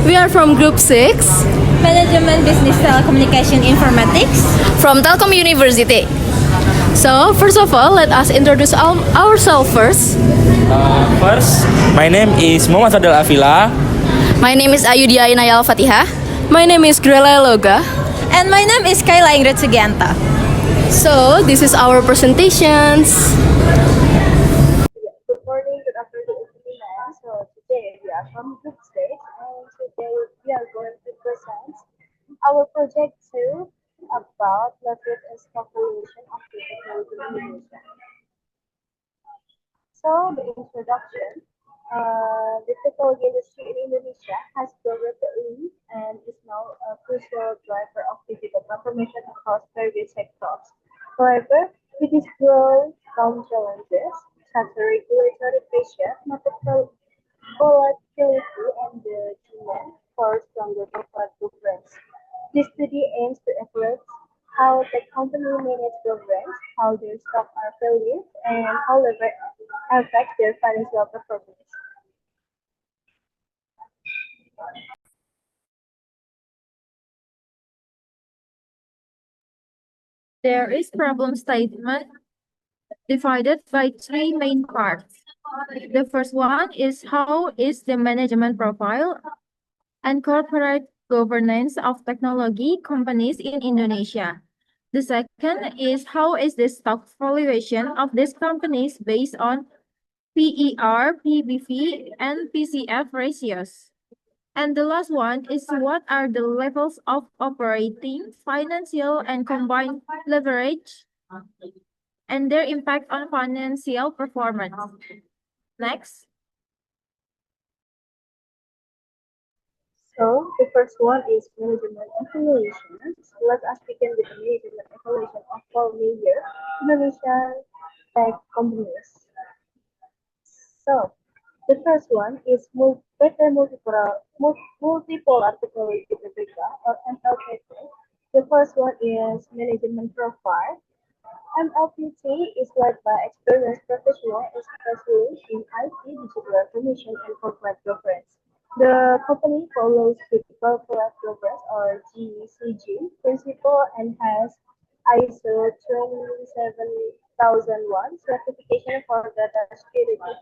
We are from Group 6 Management Business Telecommunication Informatics from Telkom University. So, first of all, let us introduce ourselves first. First, my name is Muhammad Fadel Afila. My name is Ayudhya Inayal Fatihah. My name is Grela Loga. and my name is Kayla Ingrid Sugianta. So, this is our presentations. Good morning, good afternoon, everyone. So today we are from Group Stage, and today we are going to present our project 2 about leverage and calculation of the technology in Indonesia. So the introduction, the technology industry in Indonesia has grown rapidly and is now a crucial driver of digital transformation across various sectors. However, with this growth come challenges such as regulatory pressure, market volatility, and the demand for stronger corporate governance. This study aims to evaluate how the company manage governance, how their stock are valued, and how leverage affect their financial performance. There is problem statement divided by three main parts. The first one is how is the management profile and corporate governance of technology companies in Indonesia. The second is how is the stock valuation of these companies based on PER, PBV, and PCF ratios. And the last one is what are the levels of operating, financial, and combined leverage and their impact on financial performance. Next. So the first one is management evaluation. Let us begin with the management evaluation of four major Indonesian tech companies. So the first one is PT Multipolar Technology Tbk or MLPT. The first one is management profile. MLPT is led by experienced professionals, especially in IT, digital transformation, and corporate governance. The company follows the corporate governance or GCG principle and has ISO 27001 certification for data security.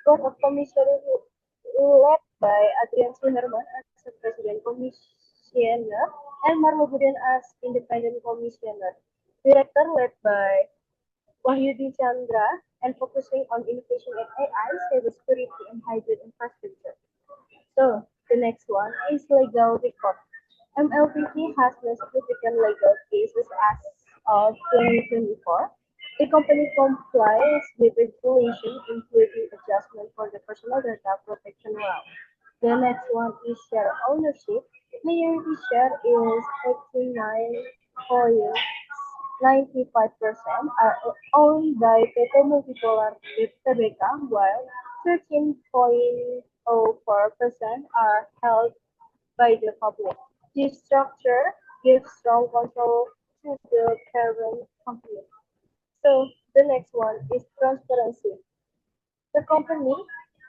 Board of Commissioners led by Adrian Suherman as President Commissioner and Marwabuddin as Independent Commissioner. Director led by Wahyudi Chandra and focusing on innovation in AI, cybersecurity, and hybrid infrastructure. So the next one is legal record. MLPT has no significant legal cases as of 2024. The company complies with regulation, including adjustment for the personal data protection law. The next one is share ownership. Majority share is 89.95% are owned by PT Multipolar Tbk, while 13.04% are held by the public. This structure gives strong control to the parent company. So the next one is transparency. The company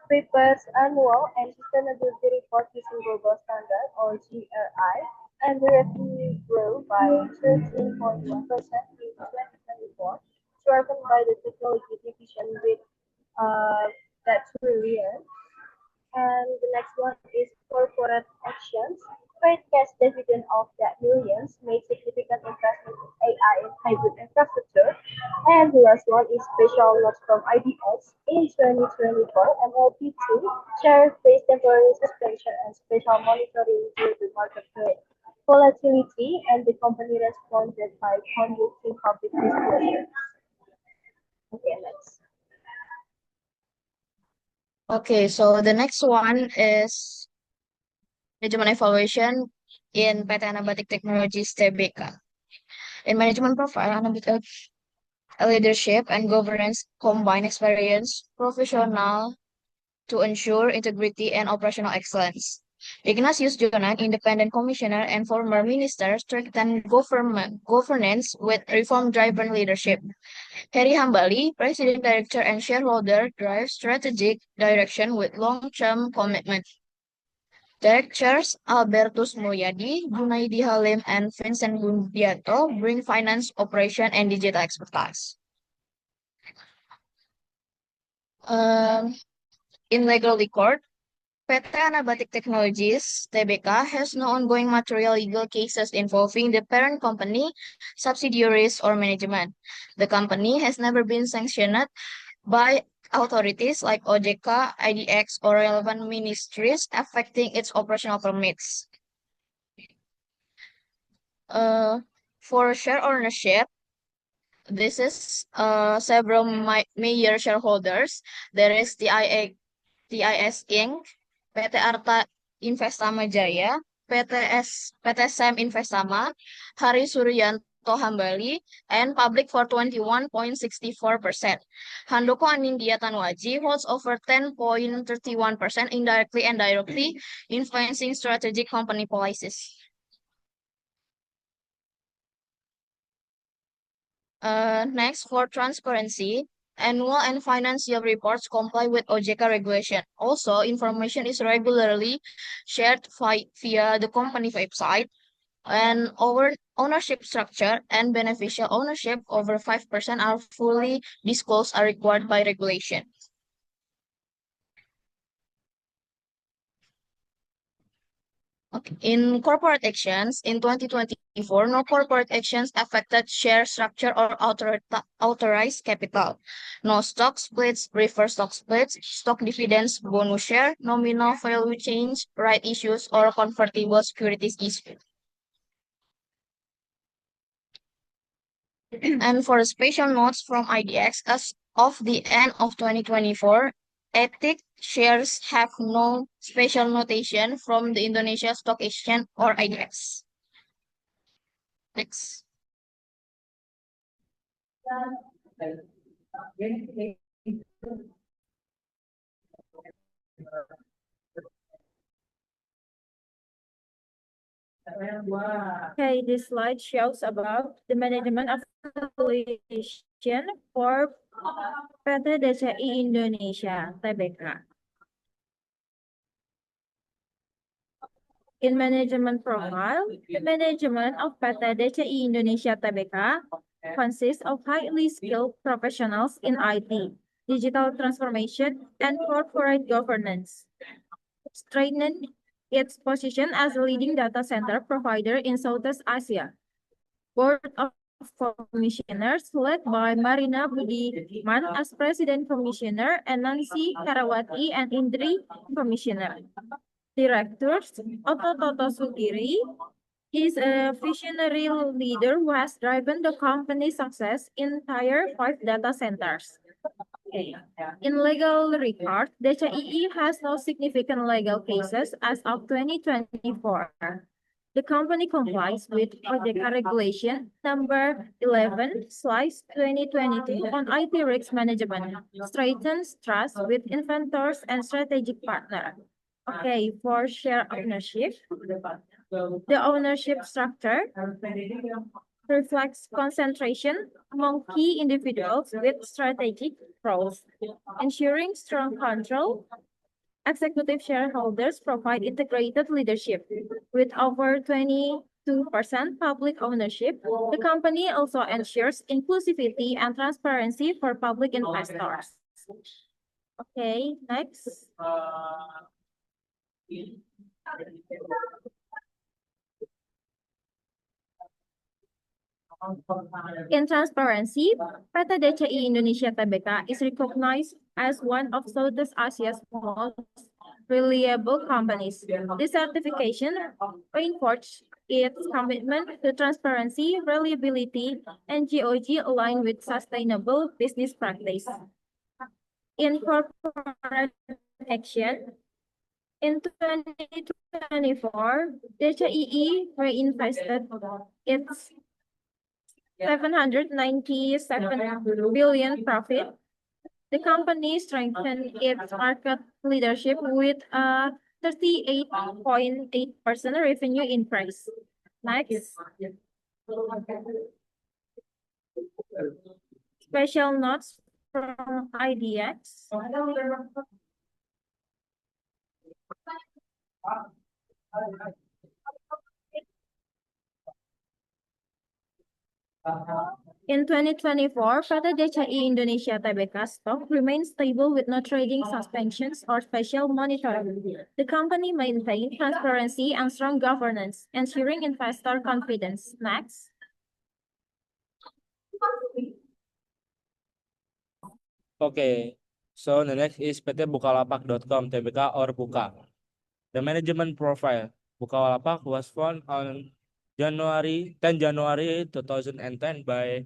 prepares annual and sustainability report using Global Standard or GRI, and the revenue grew by 13.1% in 2024, driven by the technology division with that trillion. And the next one is corporate actions. Paid cash dividend of that millions made significant investment in AI and hybrid infrastructure. And the last one is special notes from IDX. In 2024, MLP2 share faced temporary suspension and special monitoring due to market volatility, and the company responded by conducting public disclosure. Okay, next. Okay, so the next one is management evaluation in PT Anabatik Technologies Tbk. In management profile, Anabatik leadership and governance combine experience, professional to ensure integrity and operational excellence. Ignatius Jonan, independent commissioner and former minister, strengthened governance with reform-driven leadership. Heri Hambali, president, director, and shareholder, drive strategic direction with long-term commitment. Directors Albertus Mulyadi, Junaidi Halim, and Vincent Bundiato bring finance, operation, and digital expertise. In legal record, PT Anabatic Technologies (Tbk) has no ongoing material legal cases involving the parent company, subsidiaries, or management. The company has never been sanctioned by authorities like OJK, IDX, or relevant ministries affecting its operational permits. For share ownership, this is several major shareholders. There is TIS Inc., PT Arta Investama Jaya, PT Sam Investama, Hari Suryanto Hambali, and public for 21.64%. Handoko Anindya Tanwaji holds over 10.31% indirectly and directly, influencing strategic company policies. Next, for transparency, annual and financial reports comply with OJK regulation. Also, information is regularly shared via the company website, and our ownership structure and beneficial ownership over 5% are fully disclosed are required by regulation. Okay. In corporate actions, in 2024, no corporate actions affected share structure or authorized capital. No stock splits, reverse stock splits, stock dividends, bonus share, nominal value change, right issues, or convertible securities issued. And for special notes from IDX, as of the end of 2024, Ethic shares have no special notation from the Indonesia Stock Exchange or IDX. Next. Okay, this slide shows about the management affiliation for PT DCI Indonesia (Tbk). In management profile, the management of PT DCI Indonesia (Tbk) consists of highly skilled professionals in IT, digital transformation, and corporate governance, strengthening its position as a leading data center provider in Southeast Asia. Board of Commissioners led by Marina Budiman as President Commissioner and Nancy Karawati and Indri Commissioner. Directors, Otto Toto Sugiri is a visionary leader who has driven the company's success in Tier 5 data centers. In legal record, DCII has no significant legal cases as of 2024. The company complies with OJK Regulation number 11/2022 on IT risk management, strengthens trust with inventors and strategic partner. Okay, for share ownership, the ownership structure reflects concentration among key individuals with strategic roles, ensuring strong control. Executive shareholders provide integrated leadership with over 22% public ownership. The company also ensures inclusivity and transparency for public investors. Okay, next. In transparency, PT DCI Indonesia (Tbk) is recognized as one of Southeast Asia's most reliable companies. This certification reinforces its commitment to transparency, reliability, and GOG aligned with sustainable business practice. In corporate action, in 2024, DCII reinvested its 797 billion profit. The company strengthened its market leadership with a 38.8% revenue increase. Next. Special notes from IDX. In 2024, PT DCI Indonesia Tbk stock remains stable with no trading suspensions or special monitoring. The company maintained transparency and strong governance, ensuring investor confidence. Next. Okay, so the next is PT Bukalapak.com Tbk or Buka. The management profile. Bukalapak was founded on 10 January 2010 by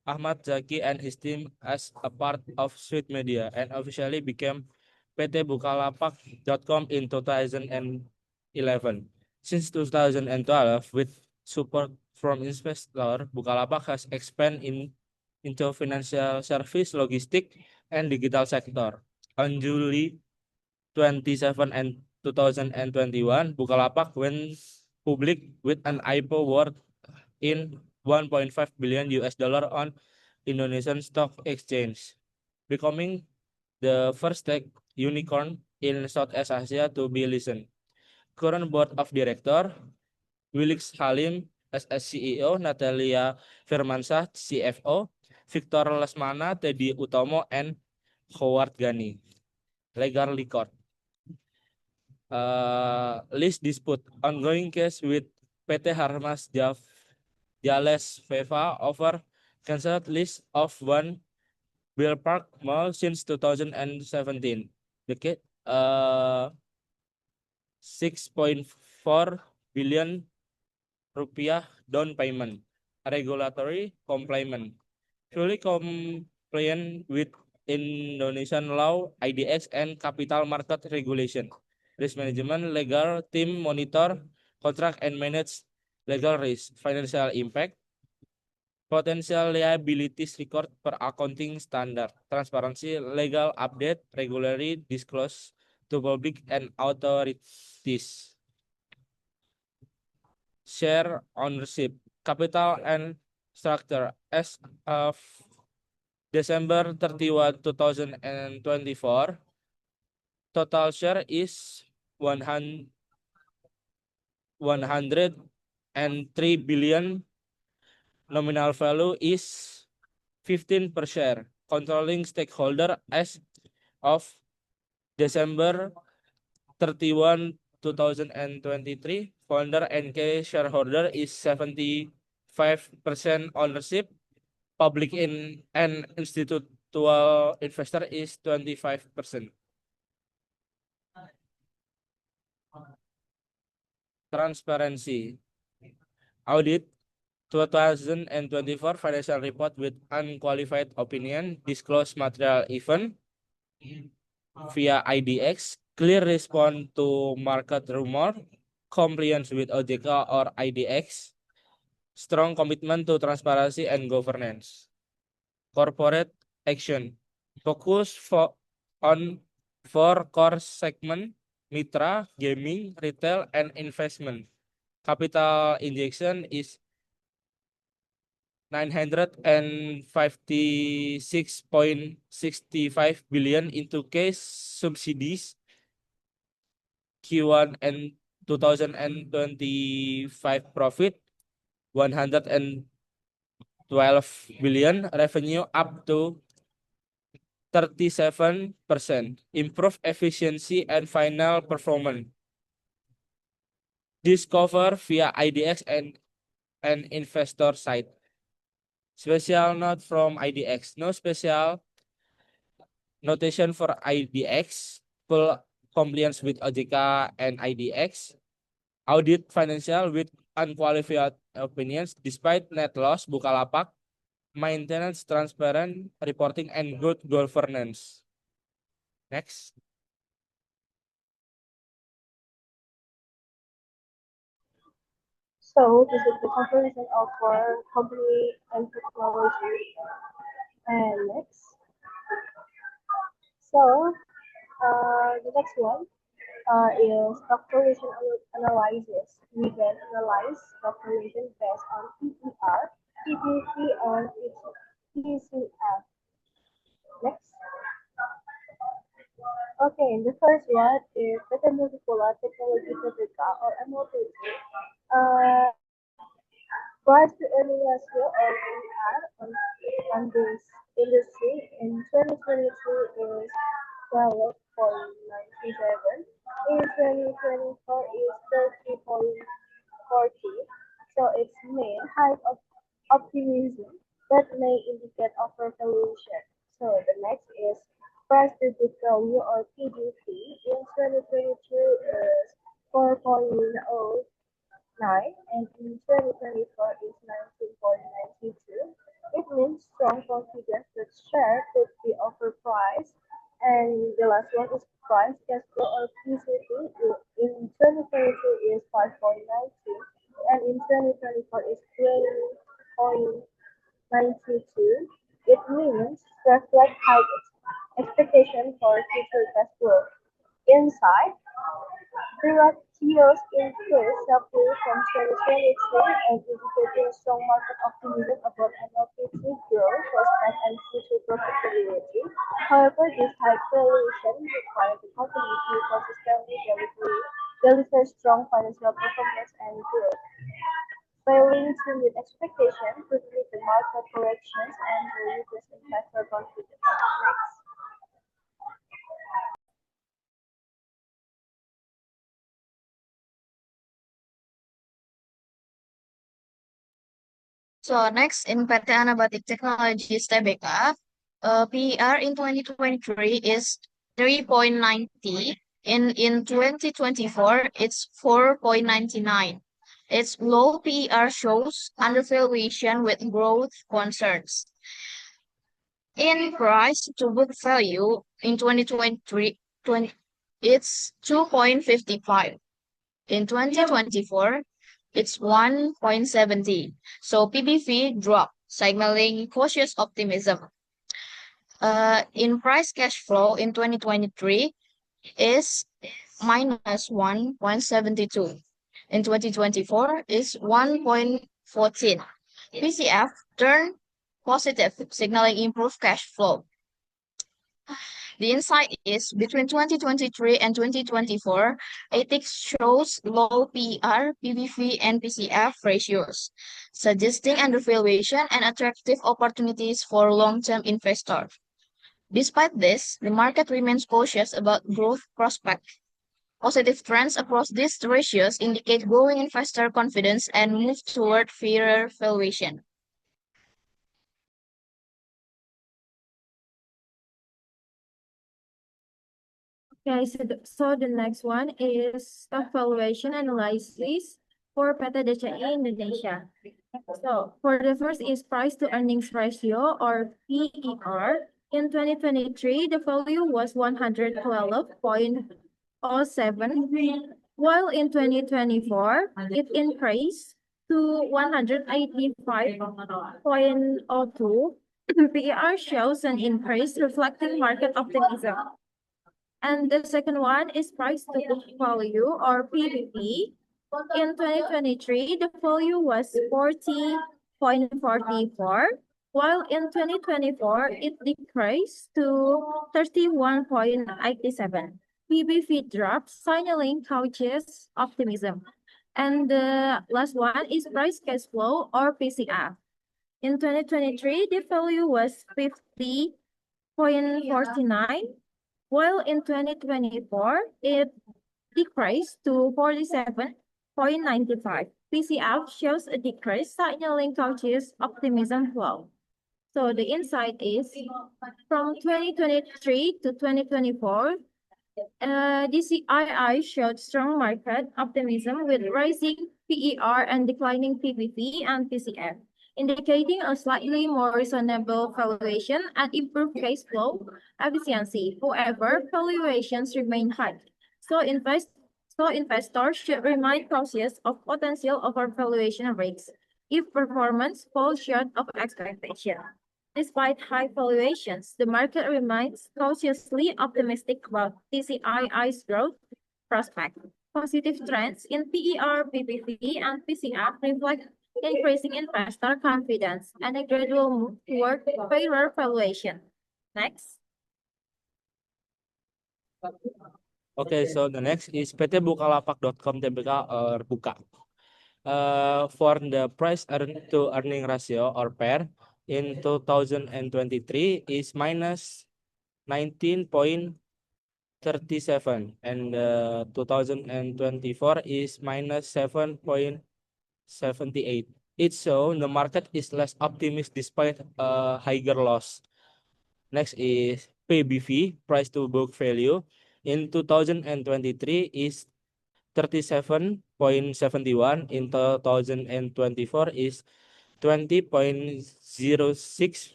Ahmad Zaki and his team as a part of Sweet Media and officially became PT Bukalapak.com in 2011. Since 2012, with support from investor, Bukalapak has expanded into financial service, logistic, and digital sector. On July 27 and 2021, Bukalapak went public with an IPO worth in 1.5 billion US dollar on Indonesian Stock Exchange, becoming the first tech unicorn in Southeast Asia to be listed. Current board of director, Wilix Halim as CEO, Natalia Firmansyah CFO, Victor Lesmana, Teddy Utomo, and Howard Gani. Legal record. List dispute ongoing case with PT Harmas Jales Veva over cancelled list of one Bill Park Mall since 2017. The case 6.4 billion rupiah down payment. Regulatory compliance. Fully compliant with Indonesian law, IDX, and capital market regulation. Risk management, legal team monitor, contract and manage legal risk, financial impact, potential liabilities record per accounting standard, transparency, legal update, regularly disclose to public and authorities. Share ownership, capital and structure. As of December 31, 2024, total share is 103 billion. Nominal value is 15 per share. Controlling stakeholder as of December 31, 2023, founder NK shareholder is 75% ownership. Public in and institutional investor is 25%. Transparency. Audit 2024 financial report with unqualified opinion, disclose material event via IDX, clear response to market rumor, compliance with OJK or IDX, strong commitment to transparency and governance. Corporate action, focus on 4 core segment, mitra, gaming, retail, and investment. Capital injection is 956.65 billion into cash subsidies Q1 and 2025 profit 112 billion, revenue up to 37%, improve efficiency and final performance. Discover via IDX and investor site. Special note from IDX. No special notation for IDX. Full compliance with OJK and IDX. Audit financial with unqualified opinions despite net loss. Bukalapak. Maintenance, transparent reporting, and good governance. Next. So this is the comparison of our company and technology. And next. So the next one is stock correlation analysis. We can analyze stock correlation based on PER, PPC, and TCF. Next. Okay, the first one is PT Multipolar Technology Tbk or MLTT. Price to earning ratio or PER on this industry in 2022 is 12.97. In 2024 is 30.40. So it's main height of optimism that may indicate overvaluation. So the next is price to book value or PBV in 2022 is 4.09 and in 2024 is 19.92. It means strong confidence that share could be overpriced. And the last one is price cash flow or PCT in 2022 is 5.92 and in 2024 is 20.92. It means reflect high expectation for future cash flow. Inside, Privateers increased sharply from 2023 and indicating strong market optimism about MLPT growth prospects and future profitability. However, this high valuation requires the company to consistently deliver strong financial performance and growth. Failing to meet expectations could lead to market corrections and reduce investor confidence. Next. So next in PT Anabatic Technologies Tbk, PER in 2023 is 3.90. In 2024, it's 4.99. Its low PER shows undervaluation with growth concerns. In price to book value in 2023, it's 2.55. In 2024, it's 1.70. So PBV dropped, signaling cautious optimism. In price cash flow in 2023 is minus 1.72. In 2024 is 1.14. PCF turned positive, signaling improved cash flow. The insight is between 2023 and 2024, ATIX shows low PER, PBV, and PCF ratios, suggesting undervaluation and attractive opportunities for long-term investors. Despite this, the market remains cautious about growth prospects. Positive trends across these ratios indicate growing investor confidence and move toward fairer valuation. Okay, so the next one is stock valuation analysis for PT DCI Indonesia. So for the first is price to earnings ratio or PER. In 2023, the value was 112.07, while in 2024, it increased to 185.02. PER shows an increase reflecting market optimism. And the second one is price to book value or PBV. In 2023, the value was 40.44, while in 2024, it decreased to 31.87. PBV drops, signaling cautious optimism. And the last one is price cash flow or PCF. In 2023, the value was 50.49, while in 2024, it decreased to 47.95. PCF shows a decrease, signaling cautious optimism flow. So the insight is from 2023 to 2024, DCII showed strong market optimism with rising PER and declining PBV and PCF, indicating a slightly more reasonable valuation and improved cash flow efficiency. However, valuations remain high, so investors should remain cautious of potential overvaluation risks if performance falls short of expectation. Despite high valuations, the market remains cautiously optimistic about TCII's growth prospect. Positive trends in PER, PBV, and PCF reflect increasing investor confidence and a gradual move toward fairer valuation. Next. Okay, so the next is PT Bukalapak.com Tbk or Buka. For the price to earning ratio or PER in 2023 is minus 19.37 and 2024 is minus 7.78. It shows the market is less optimistic despite a higher loss. Next is PBV, price to book value. In 2023 is 37.71. In 2024 is 20.06.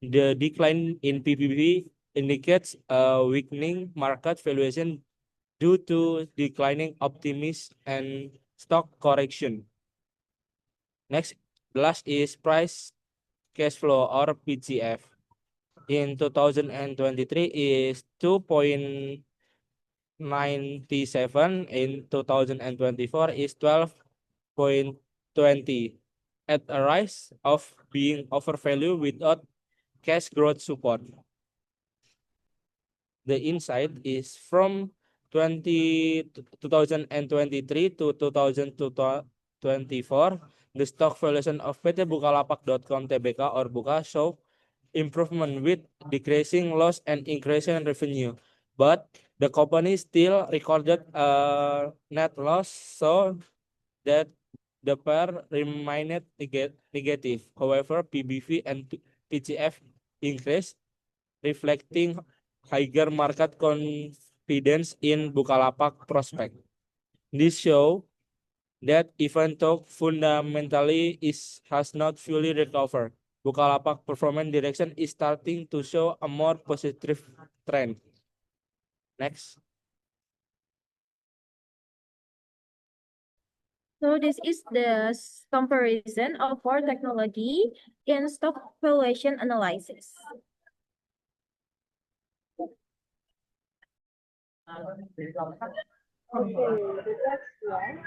The decline in PBV indicates a weakening market valuation due to declining optimism and stock correction. Next, the last is price cash flow or PCF. In 2023 is 2.97. In 2024 is 12.20 at a rise of being overvalued without cash growth support. The insight is from 2023 to 2024, the stock valuation of PT Bukalapak.com Tbk or Buka show improvement with decreasing loss and increasing revenue, but the company still recorded a net loss, so that the pair remained negative. However, PBV and PCF increased, reflecting higher market confidence in Bukalapak prospect. This show that even though fundamentally has not fully recovered, Bukalapak performance direction is starting to show a more positive trend. Next. So this is the comparison of our technology in stock valuation analysis. Okay, the next one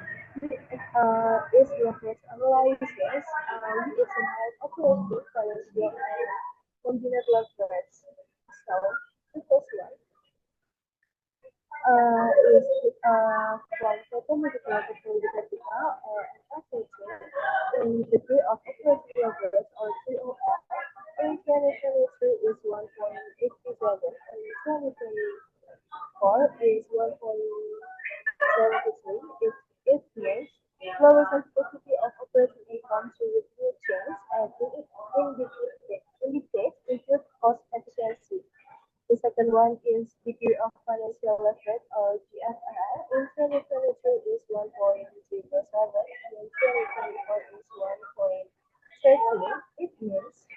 is reference analysis. It's about operating financial and combined leverage. So, the first one is from automatic leverage or in degree of operating leverage or TOL. In 2023 is 1.87 and 2024 is 1.73. It means lower sensitivity of operating income to revenue change and indicates improved cost efficiency. The second one is degree of financial leverage or GFR. In 2023 is 1.07 and in 2024 is 1.13. It means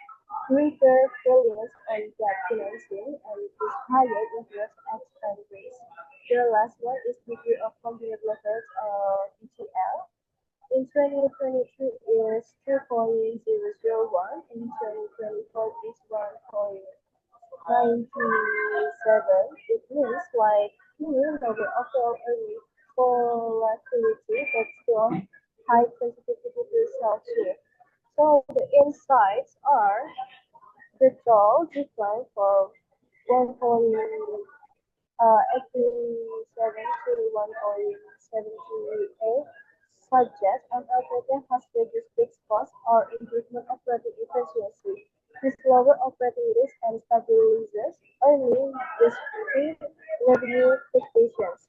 greater reliance on debt financing and is higher interest expense rates. The last one is degree of combined leverage or DTL. In 2023 is 2.001. In 2024 is 1.97. It means like lower overall earning volatility but still high sensitivity to sell shift. So the insights are the draw decline from 1.87 to 1.78 suggest an operator has reduced fixed costs or improvement operating efficiency. This lower operating risk and stabilizes earning discrete revenue expectations.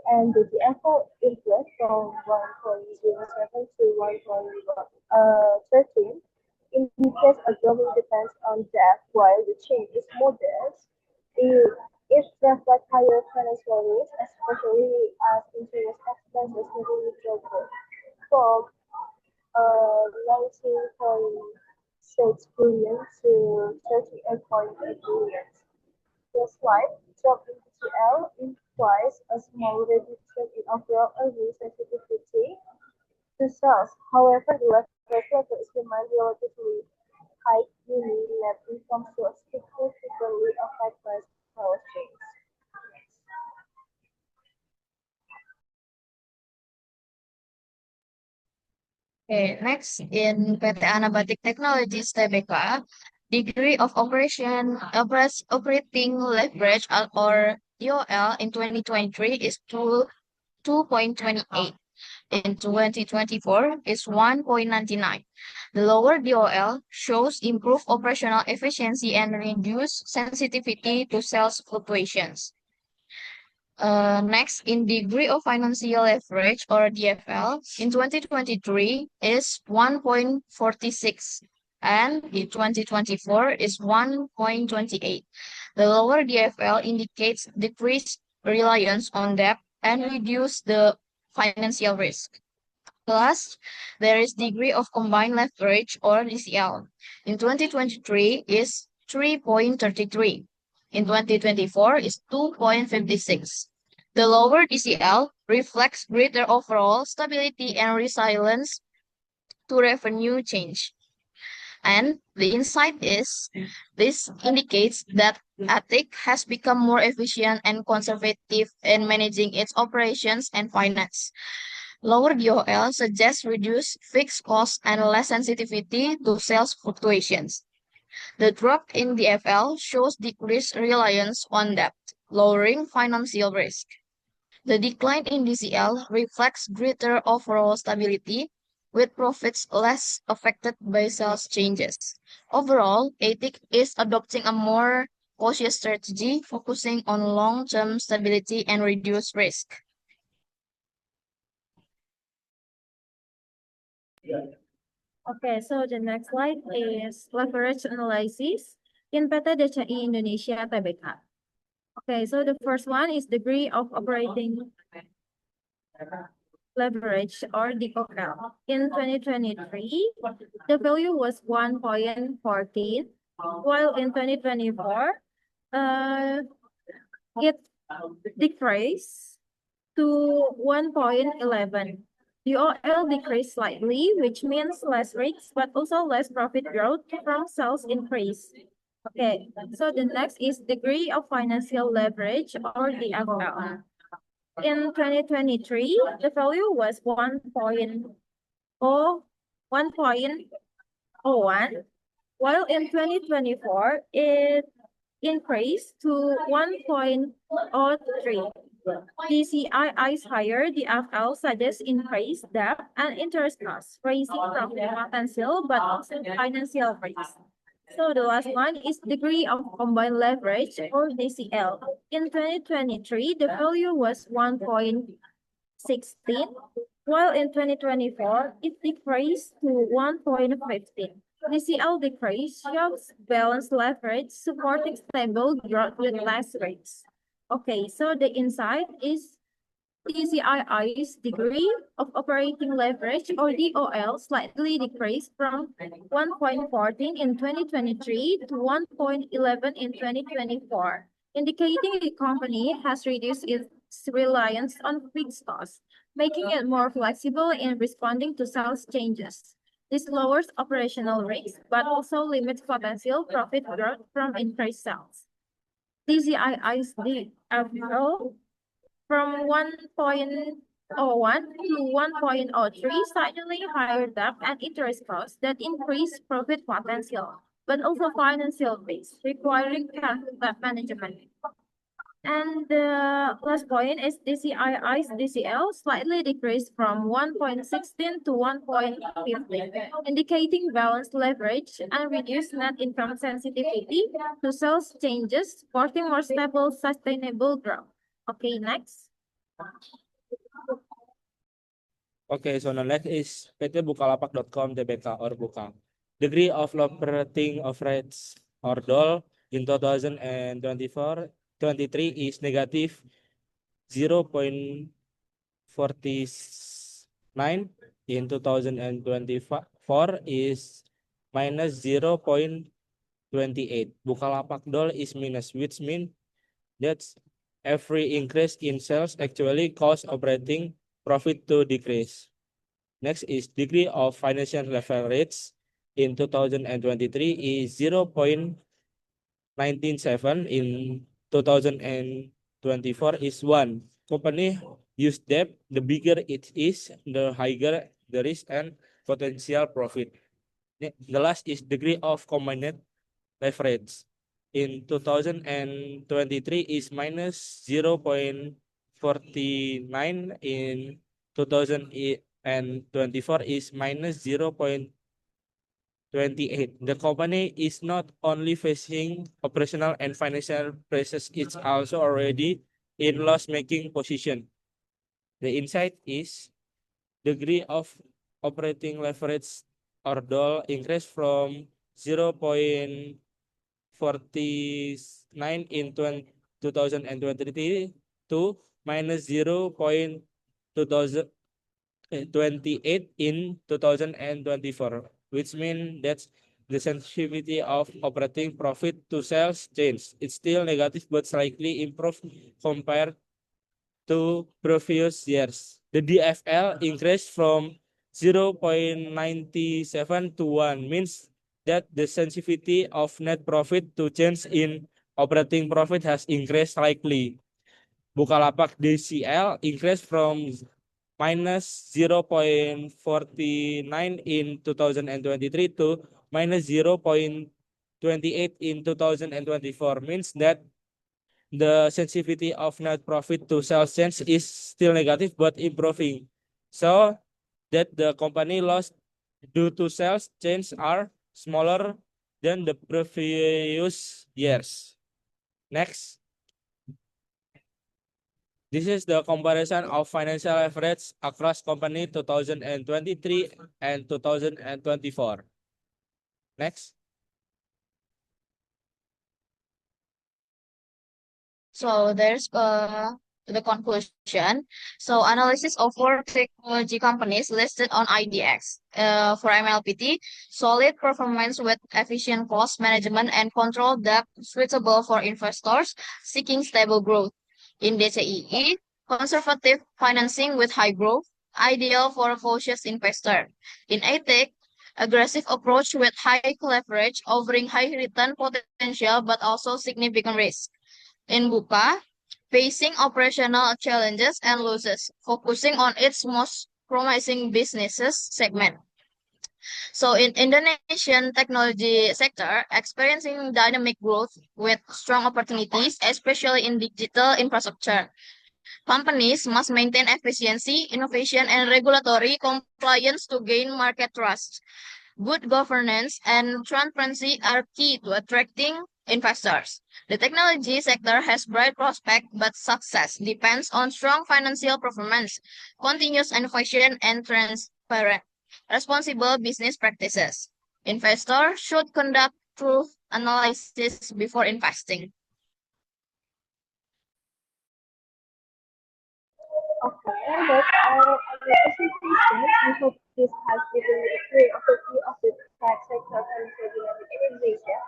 And the GFL interest from 1.07 to 1.13 indicates a growing depends on debt, while the change is modest. It reflects higher financial risk, especially as interest expenses steadily double from 19.6 billion to 38.8 billion. The slight drop in PCL implies a small reduction in overall earnings sensitivity to sales. However, the leverage level is remained relatively high, meaning net income should significantly affect price change. Okay, next in PT Anabatic Technologies Tbk, degree of operating leverage or DOL in 2023 is 2.28. In 2024 is 1.99. The lower DOL shows improved operational efficiency and reduced sensitivity to sales fluctuations. Next, in degree of financial leverage or DFL in 2023 is 1.46 and in 2024 is 1.28. The lower DFL indicates decreased reliance on debt and reduce the financial risk. Plus, there is degree of combined leverage or DCL. In 2023 is 3.33. In 2024 is 2.56. The lower DCL reflects greater overall stability and resilience to revenue change. And the insight is this indicates that ATIC has become more efficient and conservative in managing its operations and finance. Lower DOL suggests reduced fixed costs and less sensitivity to sales fluctuations. The drop in DFL shows decreased reliance on debt, lowering financial risk. The decline in DCL reflects greater overall stability, with profits less affected by sales changes. Overall, ATIC is adopting a more cautious strategy, focusing on long-term stability and reduced risk. Okay, so the next slide is leverage analysis in PT DCI Indonesia Tbk. Okay, so the first one is degree of operating leverage or DOL. In 2023, the value was 1.14, while in 2024, it decreased to 1.11. DOL decreased slightly, which means less risks, but also less profit growth from sales increase. Okay, so the next is degree of financial leverage or DFL. In 2023, the value was 1.01, while in 2024, it increased to 1.03. DCI is higher, DFL suggests increased debt and interest costs, raising profit potential but also financial risk. So the last one is degree of combined leverage or DCL. In 2023, the value was 1.16, while in 2024, it decreased to 1.15. DCL decrease shows balanced leverage supporting stable growth with less risks. Okay, so the insight is DCII's degree of operating leverage or DOL slightly decreased from 1.14 in 2023 to 1.11 in 2024, indicating the company has reduced its reliance on fixed costs, making it more flexible in responding to sales changes. This lowers operational risk, but also limits potential profit growth from increased sales. DCII's DFL from 1.01 to 1.03, slightly higher debt and interest costs that increase profit potential, but also financial risk, requiring careful debt management. And the last point is DCII's DCL slightly decreased from 1.16 to 1.15, indicating balanced leverage and reduced net income sensitivity to sales changes, supporting more stable, sustainable growth. Okay, next. Okay, so the next is PT Bukalapak.com Tbk or Buka. Degree of operating average or DOL in 2024-23 is negative 0.49. In 2024 is minus 0.28. Bukalapak DOL is minus, which means that every increase in sales actually cause operating profit to decrease. Next is degree of financial leverage in 2023 is 0.197. In 2024 is 1. Company use debt, the bigger it is, the higher the risk and potential profit. The last is degree of combined leverage. in 2023 is minus 0.49, in 2024 is minus 0.28. The company is not only facing operational and financial pressures, it's also already in loss-making position. The insight is degree of operating leverage or DOL increased from 0.49 in 2023 to minus 0.28 in 2024, which means that the sensitivity of operating profit to sales changed. It's still negative but slightly improved compared to previous years. The DFL increased from 0.97 to 1, means that the sensitivity of net profit to change in operating profit has increased slightly. Bukalapak DCL increased from minus 0.49 in 2023 to minus 0.28 in 2024, means that the sensitivity of net profit to sales change is still negative but improving. So that the company loss due to sales change are smaller than the previous years. Next. This is the comparison of financial leverage across company 2023 and 2024. Next. So there's the conclusion. So analysis of 4 technology companies listed on IDX. For MLPT, solid performance with efficient cost management and control debt suitable for investors seeking stable growth. In DCII, conservative financing with high growth, ideal for a cautious investor. In ATEC, aggressive approach with high leverage, offering high return potential but also significant risk. In Buka, facing operational challenges and losses, focusing on its most promising businesses segment. So in Indonesian technology sector, experiencing dynamic growth with strong opportunities, especially in digital infrastructure. Companies must maintain efficiency, innovation, and regulatory compliance to gain market trust. Good governance and transparency are key to attracting investors. The technology sector has bright prospects, but success depends on strong financial performance, continuous innovation, and transparent, responsible business practices. Investors should conduct true analysis before investing. Okay, and that's all of our presentation. We hope this has given you a clear overview of the tech sector and dynamic in Indonesia.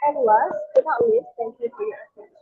And last but not least, thank you for your attention.